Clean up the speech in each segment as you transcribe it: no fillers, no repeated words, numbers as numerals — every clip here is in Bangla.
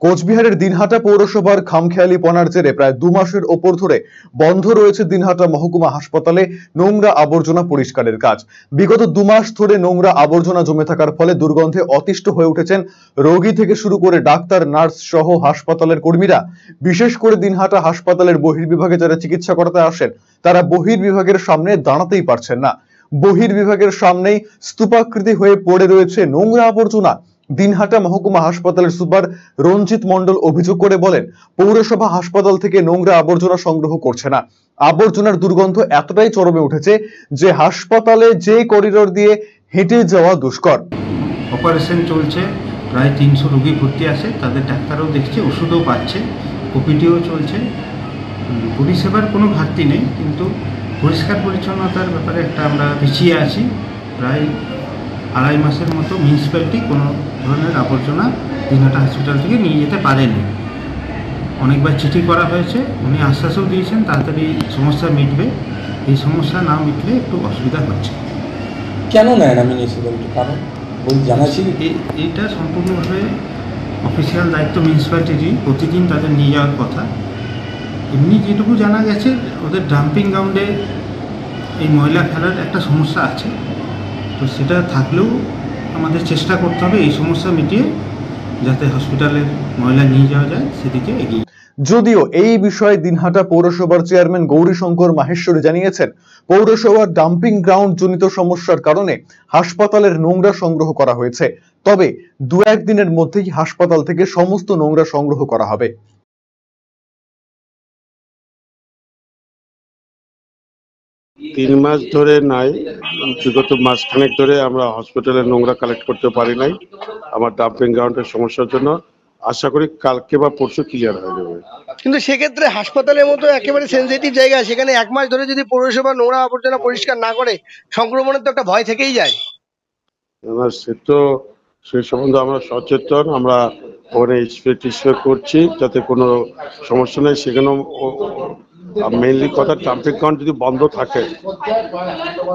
কোচবিহারের দিনহাটা পৌরসভার খামখেয়ালিপনার জেরে প্রায় 2 মাসের ওপর ধরে বন্ধ রয়েছে দিনহাটা মহকুমা হাসপাতালে নোংরা আবর্জনা পরিষ্কারের কাজ। বিগত 2 মাস ধরে নোংরা আবর্জনা জমে থাকার ফলে দুর্গন্ধে অতিষ্ঠ হয়ে উঠেছেন রোগী থেকে শুরু করে ডাক্তার, নার্স সহ হাসপাতালের কর্মীরা। বিশেষ করে দিনহাটা হাসপাতালের বহির্বিভাগে যারা চিকিৎসা করাতে আসেন তারা বহির্বিভাগের সামনে দাঁড়াতেই পারছেন না। বহির্বিভাগের সামনেই স্তূপাকৃতি হয়ে পড়ে রয়েছে নোংরা আবর্জনা। দিনহাটা মহকুমা হাসপাতালের সুপার রঞ্জিত মণ্ডল অভিযোগ করে বলেন, পৌরসভা হাসপাতাল থেকে নোংরা আবর্জনা সংগ্রহ করছে না। আবর্জনার দুর্গন্ধ এতটাই চরমে উঠেছে যে হাসপাতালে যে করিডোর দিয়ে হেঁটে যাওয়া দুষ্কর। অপারেশন চলছে, প্রায় 300 রোগী ভর্তি আছে, তাদের ডাক্তারও দেখছে, ওষুধও পাচ্ছে, ওপিডিও চলছে। পরিষেবার কোনো ঘাটতি নেই, কিন্তু পরিষ্কার পরিচ্ছন্নতার ব্যাপারে একটা আমরা পিছিয়ে আছি। প্রায় 2.5 মাসের মতো মিউনিসিপ্যালিটি কোনো ধরনের আবর্জনা দিনহাটা হসপিটাল থেকে নিয়ে যেতে পারেনি। অনেকবার চিঠি করা হয়েছে, উনি আশ্বাসও দিয়েছেন তাড়াতাড়ি সমস্যা মিটবে। এই সমস্যা না মিটলে একটু অসুবিধা হচ্ছে। কেন নেয় না মিউনিসিপ্যালিটি? কারণ জানাচ্ছি এইটা সম্পূর্ণভাবে অফিসিয়াল দায়িত্ব মিউনিসিপ্যালিটির, প্রতিদিন তাদের নিয়ে যাওয়ার কথা। এমনি যেটুকু জানা গেছে ওদের ডাম্পিং গ্রাউন্ডে এই ময়লা ফেলার একটা সমস্যা আছে, তো সেটা থাকলেও আমাদের চেষ্টা করতে হবে এই সমস্যা মিটিয়ে যাতে হসপিটালের ময়লা নিয়ে যাওয়া যায় সেদিকে এগিয়ে। যদিও এই বিষয়ে দিনহাটা পৌরসভার চেয়ারম্যান গৌরীশঙ্কর মাহেশ্বরী জানিয়েছেন, পৌরসভার ডাম্পিং গ্রাউন্ড জনিত সমস্যার কারণে হাসপাতালের নোংরা সংগ্রহ করা হয়েছে। তবে 2-1 দিনের মধ্যেই হাসপাতাল থেকে সমস্ত নোংরা সংগ্রহ করা হবে। 3 মাস ধরে নাই, বিগত মাসখানেক ধরে আমরা হসপিটালে নোংরা কালেক্ট করতে পারি নাই আমার ডাম্পিং গ্রাউন্ডের সমস্যার জন্য। আশা করি কালকে বা পরশু ক্লিয়ার হয়ে যাবে। কিন্তু সেক্ষেত্রে হাসপাতালের মতো একেবারে সেনসিটিভ জায়গা, সেখানে 1 মাস ধরে যদি পৌরসভা নোংরা আবর্জনা পরিষ্কার না করে সংক্রমণের তো একটা ভয় থেকেই যায়। সে তো সেই সম্বন্ধে আমরা সচেতন, আমরা ওখানে স্প্রে করছি যাতে কোনো সমস্যা নেই। সেখানেও মেইনলি কথা, ডাম্পিং গ্রাউন্ড যদি বন্ধ থাকে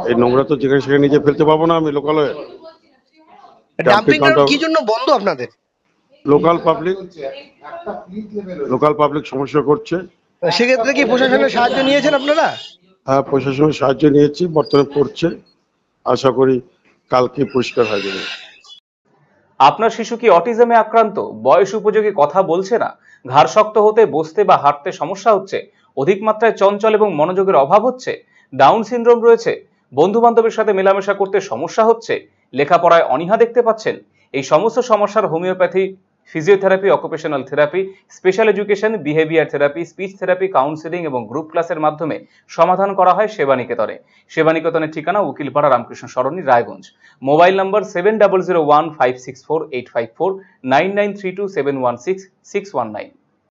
এই নোংরা তো যেখানে সেখানে নিজে ফেলতে পারবো না আমি লোকালে। ডাম্পিং গ্রাউন্ড কি জন্য বন্ধ আপনাদের? লোকাল পাবলিক সমস্যা করছে। সেক্ষেত্রে কি প্রশাসনের সাহায্য নিয়েছেন আপনারা? হ্যাঁ, প্রশাসনের সাহায্য নিয়েছি, বর্তমানে পড়ছে। আশা করি কালকে পরিষ্কার হয়ে যাবে। আপনার শিশু কি অটিজমে আক্রান্ত? বয়স উপযোগী কথা বলছে না, ঘাড় শক্ত হতে, বসতে বা হাঁটতে সমস্যা হচ্ছে, অধিক মাত্রায় চঞ্চল এবং মনোযোগের অভাব হচ্ছে, ডাউন সিনড্রোম রয়েছে, বন্ধু বান্ধবের সাথে মেলামেশা করতে সমস্যা হচ্ছে, লেখাপড়ায় অনীহা দেখতে পাচ্ছেন? এই সমস্ত সমস্যার homeopathy, physiotherapy, occupational therapy, special education, behaviour therapy, speech therapy, counselling এবং গ্রুপ ক্লাসের মাধ্যমে সমাধান করা হয় সেবানিকেতনে। সেবানিকেতনের ঠিকানা উকিলপাড়া রামকৃষ্ণ সরণি, রায়গঞ্জ। Mobile number 7001564854, 9932716619।